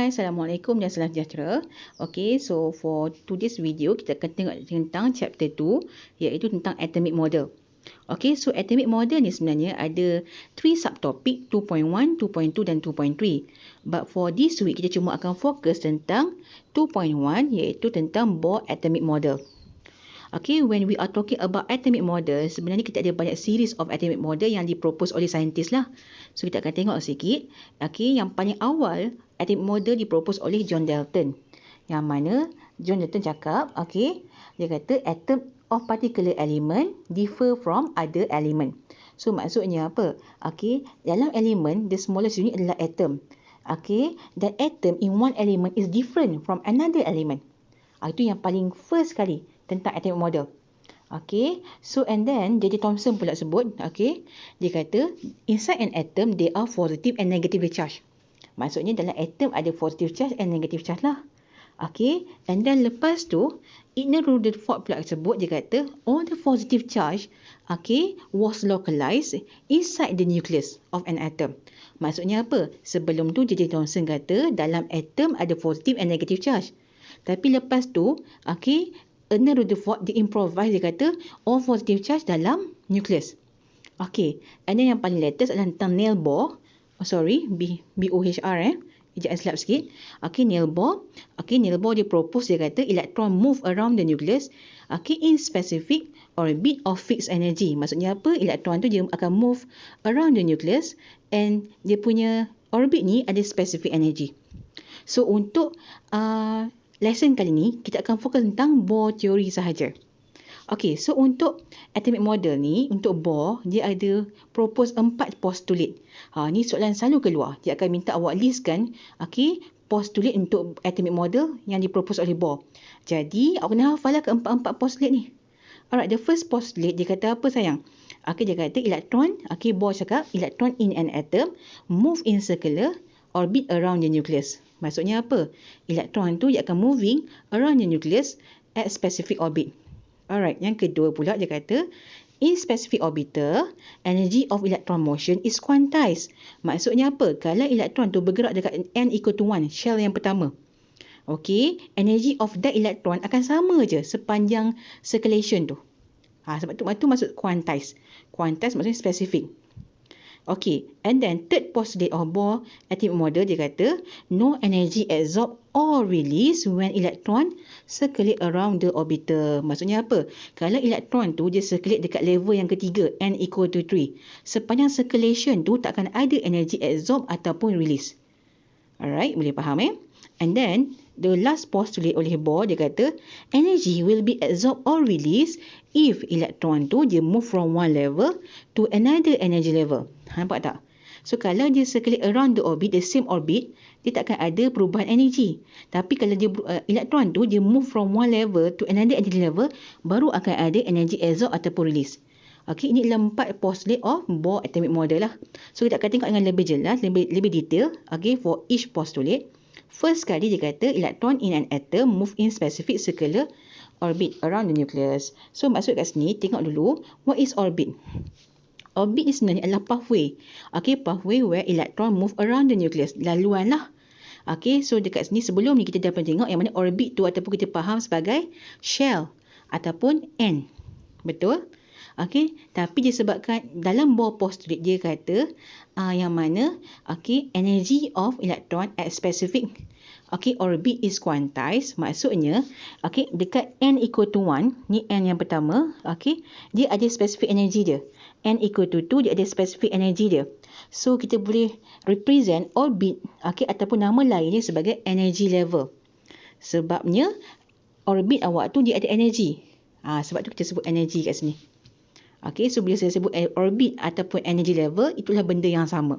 Hai, Assalamualaikum dan salam sejahtera. Okay, so for today's video, kita akan tengok tentang chapter 2, iaitu tentang atomic model. Okay, so atomic model ni sebenarnya ada 3 subtopik, 2.1, 2.2 dan 2.3. But for this week, kita cuma akan fokus tentang 2.1, iaitu tentang Bohr atomic model. Okay, when we are talking about atomic model, sebenarnya kita ada banyak series of atomic model yang dipropose oleh saintis lah. So, kita akan tengok sikit. Okay, yang paling awal, atomic model dipropose oleh John Dalton. Yang mana John Dalton cakap, okay, dia kata atom of particular element differ from other element. So, maksudnya apa? Okay, dalam element, the smallest unit adalah atom. Okay, that atom in one element is different from another element. Itu yang paling first kali tentang atomic model. Okay, so and then J.J. Thomson pula sebut, okay, dia kata inside an atom there are positive and negative charge. Maksudnya dalam atom ada positive charge and negative charge lah. Okay, and then lepas tu Igner Rutherford pula sebut, dia kata all the positive charge, okay, was localized inside the nucleus of an atom. Maksudnya apa? Sebelum tu J.J. Thomson kata dalam atom ada positive and negative charge. Tapi lepas tu, okay, Igner Rutherford dia improvise, dia kata all positive charge dalam nucleus. Okay, and then yang paling latest adalah tentang Neil Bohr. B-O-H-R ejaan silap sikit. Okay, Neil Bohr. Okay, Neil Bohr dia propose, dia kata electron move around the nucleus, okay, in specific orbit of fixed energy. Maksudnya apa? Elektron tu dia akan move around the nucleus and dia punya orbit ni ada specific energy. So, untuk lesson kali ni, kita akan fokus tentang Bohr teori sahaja. Okay, so untuk atomic model ni, untuk Bohr, dia ada propose 4 postulate. Ni soalan selalu keluar. Dia akan minta awak listkan, okay, postulate untuk atomic model yang dipropose oleh Bohr. Jadi, awak kena hafal lah ke-4 postulate ni. Alright, the first postulate, dia kata apa sayang? Okay, dia kata elektron, okay, Bohr cakap, elektron in an atom move in circular orbit around the nucleus. Maksudnya apa? Elektron tu dia akan moving around the nucleus at specific orbit. Alright, yang kedua pula dia kata in specific orbital, energy of electron motion is quantized. Maksudnya apa? Kalau elektron tu bergerak dekat n equal to 1, shell yang pertama, okay, energy of that electron akan sama je sepanjang circulation tu. Sebab tu maksud quantized. Quantized maksudnya specific. Okay, and then third postulate of Bohr atomic model, dia kata no energy absorbed or released when electron circulate around the orbital. Maksudnya apa? Kalau elektron tu dia circulate dekat level yang ketiga, n equal to 3, sepanjang circulation tu takkan ada energy absorbed ataupun release. Alright, boleh faham And then the last postulate oleh Bohr, dia kata energy will be absorbed or released if elektron tu dia move from one level to another energy level. Nampak tak? So kalau dia circulate around the orbit, the same orbit, dia takkan ada perubahan energi. Tapi kalau dia elektron tu dia move from one level to another energy level, baru akan ada energy absorbed ataupun release. Okay, ini adalah 4 postulate of Bohr atomic model lah. So kita akan tengok dengan lebih jelas, lebih detail, okay, for each postulate. First kali dia kata electron in an atom move in specific circular orbit around the nucleus. So maksud kat sini, tengok dulu what is orbit. Orbit ni sebenarnya adalah pathway. Okay, pathway where electron move around the nucleus. Laluan lah. Okay, so dekat sini sebelum ni kita dah pernah tengok yang mana orbit tu ataupun kita faham sebagai shell ataupun n. Betul? Okay, tapi disebabkan dalam Bohr postulate dia kata yang mana, okay, energy of electron at specific, okay, orbit is quantized. Maksudnya, okay, dekat n equal to 1, ni n yang pertama, okay, dia ada specific energy dia. N equal to 2, dia ada specific energy dia. So, kita boleh represent orbit, okay, ataupun nama lainnya sebagai energy level. Sebabnya, orbit awak tu dia ada energy. Sebab tu kita sebut energy kat sini. Okay, so bila saya sebut orbit ataupun energy level, itulah benda yang sama.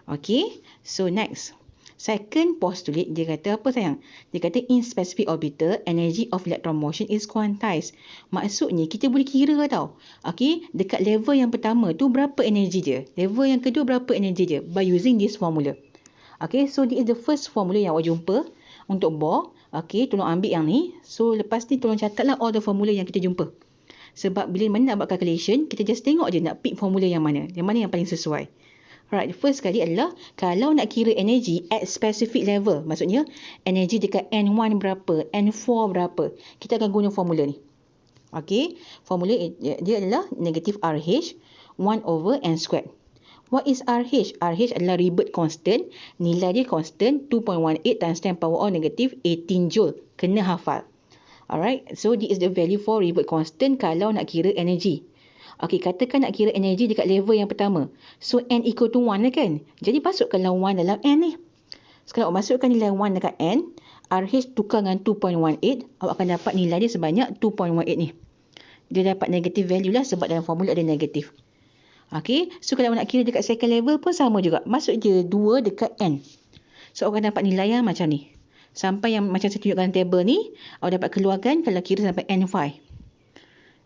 Okay, so next. Second postulate, dia kata apa sayang? Dia kata in specific orbital, energy of electron motion is quantized. Maksudnya, kita boleh kira tau. Okay, dekat level yang pertama tu berapa energy dia? Level yang kedua berapa energy dia? By using this formula. Okay, so this is the first formula yang awak jumpa untuk Bohr. Okay, tolong ambil yang ni. So, lepas ni tolong catatlah all the formula yang kita jumpa. Sebab bila mana nak buat calculation, kita just tengok je nak pick formula yang mana yang paling sesuai. Alright, first sekali adalah kalau nak kira energy at specific level, maksudnya energy dekat N1 berapa, N4 berapa, kita akan guna formula ni. Okay, formula dia adalah negative RH 1 over N squared. What is RH? RH adalah Ribet constant, nilai dia constant 2.18 times 10 power of negative 18 joule. Kena hafal. Alright, so this is the value for Ribet constant kalau nak kira energy. Okey, katakan nak kira energi dekat level yang pertama. So, N equal to 1 lah kan? Jadi, masukkanlah 1 dalam N ni. Sekarang awak masukkan nilai 1 dekat N, RH tukar dengan 2.18, awak akan dapat nilai dia sebanyak 2.18 ni. Dia dapat negative value lah sebab dalam formula ada negatif. Okey, so kalau awak nak kira dekat second level pun sama juga. Masuk je 2 dekat N. So, awak akan dapat nilai yang macam ni. Sampai yang macam saya tunjukkan table ni, awak dapat keluarkan kalau kira sampai N5.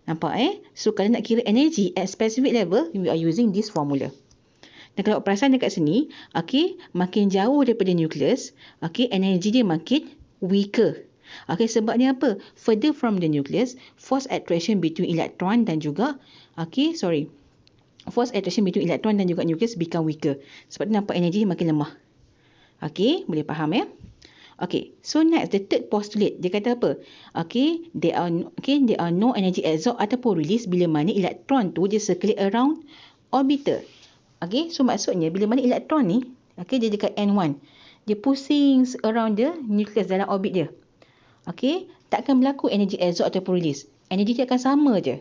Nampak So, kalau nak kira energy at specific level, we are using this formula. Dan kalau perasan dekat sini, okay, makin jauh daripada nukleus, okay, energy dia makin weaker. Okay, sebabnya apa? Further from the nucleus, force attraction between electron dan juga, force attraction between electron dan juga nucleus become weaker. Sebab tu nampak energy dia makin lemah. Okay, boleh faham Okay, so next, the third postulate, dia kata apa? Okay, there are no energy absorbed ataupun release bila mana elektron tu dia circulate around orbital. Okay, so maksudnya bila mana elektron ni, okay, dia dekat N1, dia pusing around the nucleus dalam orbit dia. Okay, takkan berlaku energy absorbed ataupun release. Energy dia akan sama je.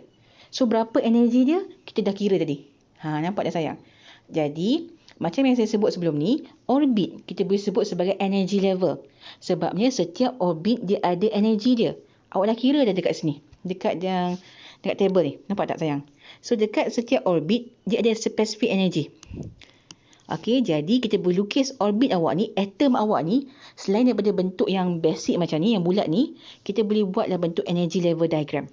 So, berapa energy dia? Kita dah kira tadi. Nampak dah sayang? Jadi, macam yang saya sebut sebelum ni, orbit kita boleh sebut sebagai energy level. Sebabnya setiap orbit dia ada energy dia. Awak dah kira dah dekat sini. Dekat table ni. Nampak tak sayang? So dekat setiap orbit dia ada specific energy. Okey, jadi kita boleh lukis orbit awak ni, atom awak ni, selain daripada bentuk yang basic macam ni, yang bulat ni, kita boleh buatlah bentuk energy level diagram.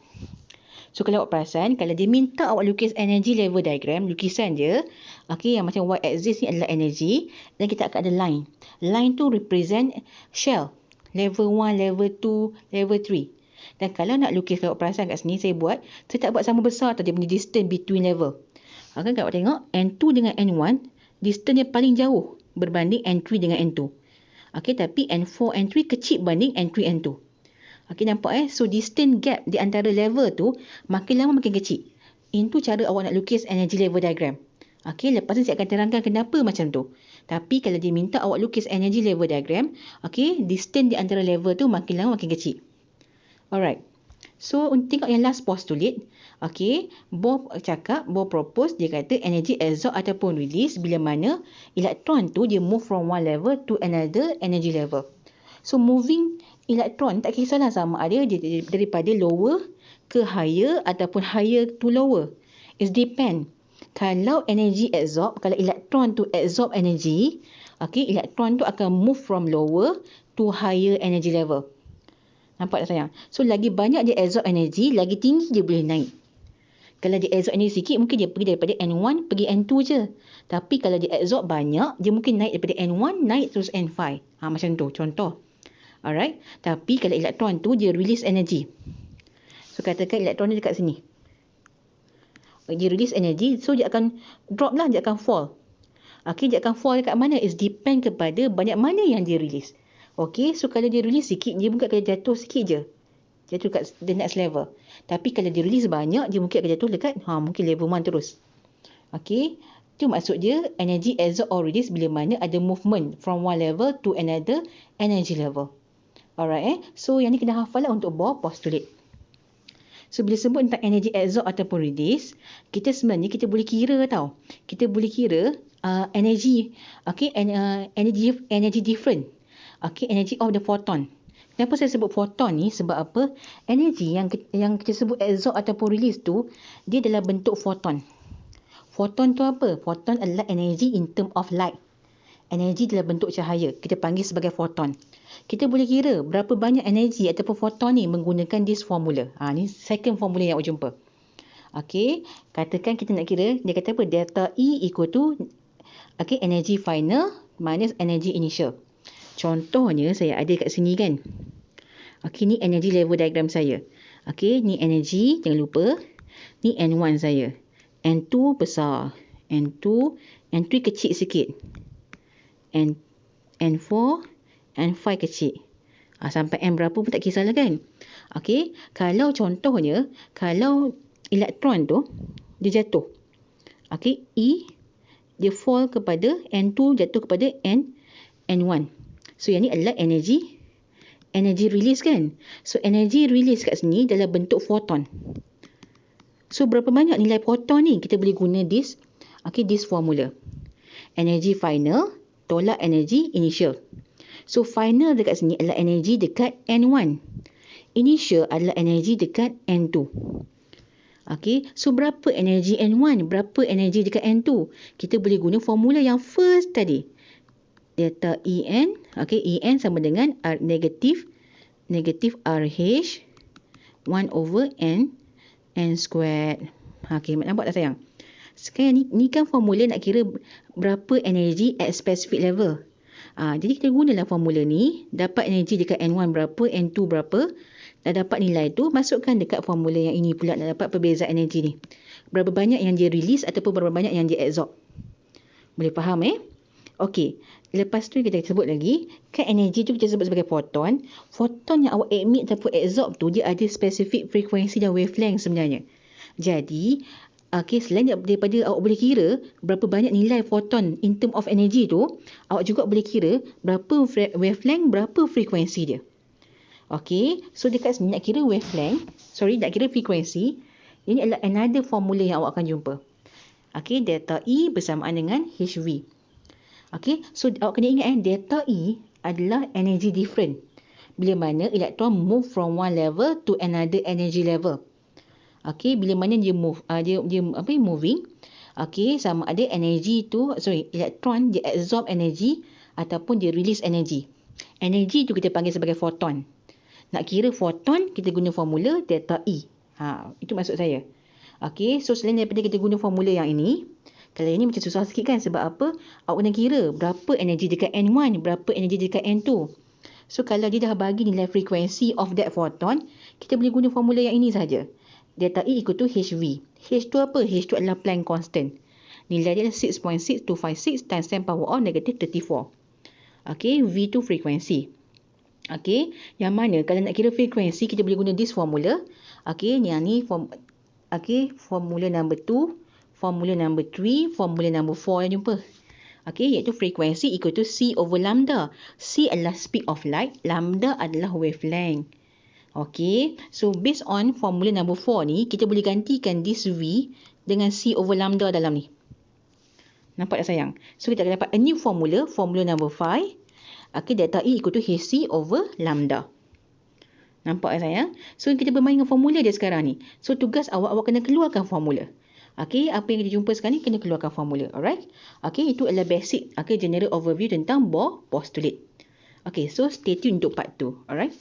So, kalau awak perasan, kalau dia minta awak lukis energy level diagram, lukisan dia, okay, yang macam y-axis ni adalah energy, dan kita akan ada line. Line tu represent shell. Level 1, level 2, level 3. Dan kalau nak lukis, kalau awak perasan kat sini, saya tak buat sama besar tau dia punya distance between level. Okay, kalau awak tengok, N2 dengan N1, distance dia paling jauh berbanding N3 dengan N2. Okay, tapi N4, N3 kecil banding N3, N2. Okey, nampak So, distance gap di antara level tu makin lama makin kecil. Itu cara awak nak lukis energy level diagram. Okey, lepas ni saya akan terangkan kenapa macam tu. Tapi kalau dia minta awak lukis energy level diagram, okey, distance di antara level tu makin lama makin kecil. Alright. So, tengok yang last postulate. Okey, Bohr propose, dia kata energy absorbed ataupun release bila mana elektron tu dia move from one level to another energy level. So, moving elektron tak kisahlah sama ada dia daripada lower ke higher ataupun higher to lower. It depend. Kalau energy absorb, kalau elektron tu absorb energy, okay, elektron tu akan move from lower to higher energy level. Nampak tak sayang? So, lagi banyak dia absorb energy, lagi tinggi dia boleh naik. Kalau dia absorb energy sikit, mungkin dia pergi daripada N1 pergi N2 je. Tapi kalau dia absorb banyak, dia mungkin naik daripada N1 naik terus N5. Macam tu, contoh. Alright, tapi kalau elektron tu dia release energy. So, katakan elektron ni dekat sini. Dia release energy, so dia akan drop lah, dia akan fall. Okay, dia akan fall dekat mana? It depend kepada banyak mana yang dia release. Okay, so kalau dia release sikit, dia mungkin akan jatuh sikit je. Jatuh kat the next level. Tapi kalau dia release banyak, dia mungkin akan jatuh dekat, mungkin level 1 terus. Okay, itu maksud dia energy absorb or release bila mana ada movement from one level to another energy level. Alright, So, yang ni kena hafal lah untuk Bohr postulate. So, bila sebut tentang energy absorb ataupun release, kita boleh kira tau. Kita boleh kira energy, okay, energy different. Okay, energy of the photon. Kenapa saya sebut photon ni? Sebab apa? Energy yang kita sebut absorb ataupun release tu, dia adalah bentuk photon. Photon tu apa? Photon adalah energy in term of light. Energi dalam bentuk cahaya. Kita panggil sebagai photon. Kita boleh kira berapa banyak energi ataupun photon ni menggunakan this formula. Ni second formula yang awak jumpa. Okey, katakan kita nak kira, dia kata apa? Delta E equal to energy final minus energy initial. Contohnya saya ada kat sini kan. Okey, ni energy level diagram saya. Okey, ni energy, jangan lupa. Ni N1 saya. N2 besar. N2, N3 kecil sikit. N4, N5 kecil. Sampai N berapa pun tak kisahlah kan. Okey, kalau contohnya, kalau elektron tu, dia jatuh. Okey, E, dia fall kepada N2, jatuh kepada N1. So, yang ni adalah energy release kan. So, energy release kat sini dalam bentuk photon. So, berapa banyak nilai photon ni? Kita boleh guna this formula. Energy final tolak energy initial. So, final dekat sini adalah energi dekat N1. Initial adalah energi dekat N2. Okey, so berapa energi N1? Berapa energi dekat N2? Kita boleh guna formula yang first tadi. Delta En, okey, En sama dengan negatif RH 1 over N squared. Okey, nampak tak sayang? Sekarang ni kan formula nak kira berapa energi at specific level. Jadi kita gunalah formula ni, dapat energi dekat N1 berapa, N2 berapa, dah dapat nilai tu, masukkan dekat formula yang ini pula, nak dapat perbezaan energi ni. Berapa banyak yang dia release ataupun berapa banyak yang dia absorb. Boleh faham Okey, lepas tu kita sebut lagi, kan energi tu kita sebut sebagai photon. Photon yang awak emit ataupun absorb tu, dia ada spesifik frekuensi dan wavelength sebenarnya. Jadi, selain daripada awak boleh kira berapa banyak nilai photon in term of energy tu, awak juga boleh kira berapa wavelength, berapa frekuensi dia. Okey, so dekat sini nak kira nak kira frekuensi. Ini adalah another formula yang awak akan jumpa. Okey, delta E bersamaan dengan HV. Okey, so awak kena ingat delta E adalah energy different. Bila mana elektron move from one level to another energy level. Okey, bila mana dia move, dia moving. Okey, sama ada elektron dia absorb energy ataupun dia release energy. Energy tu kita panggil sebagai photon. Nak kira photon, kita guna formula delta E. Itu maksud saya. Okey, so selain daripada kita guna formula yang ini, kalau ini macam susah sikit kan, sebab apa? Awak kena kira berapa energi dekat N1, berapa energi dekat N2. So kalau dia dah bagi nilai frekuensi of that photon, kita boleh guna formula yang ini saja. Delta E equal to HV. H tu apa? H tu adalah Planck constant. Nilai dia adalah 6.6256 times 10 power of negative 34. Okey, V tu frekuensi. Okey, yang mana kalau nak kira frekuensi, kita boleh guna this formula. Okey, yang ni formula number 2, formula number 3, formula number 4 yang jumpa. Okey, iaitu frekuensi equal to C over lambda. C adalah speed of light, lambda adalah wavelength. Okey, so based on formula number 4 ni, kita boleh gantikan this V dengan C over lambda dalam ni. Nampak tak sayang? So kita akan dapat a new formula, formula number 5. Okey, delta E equal to HC over lambda. Nampak tak sayang? So kita bermain dengan formula dia sekarang ni. So tugas awak kena keluarkan formula. Okey, apa yang kita jumpa sekarang ni kena keluarkan formula. Alright? Okey, itu adalah basic general overview tentang Bohr postulate. Okey, so stay tune untuk part 2. Alright?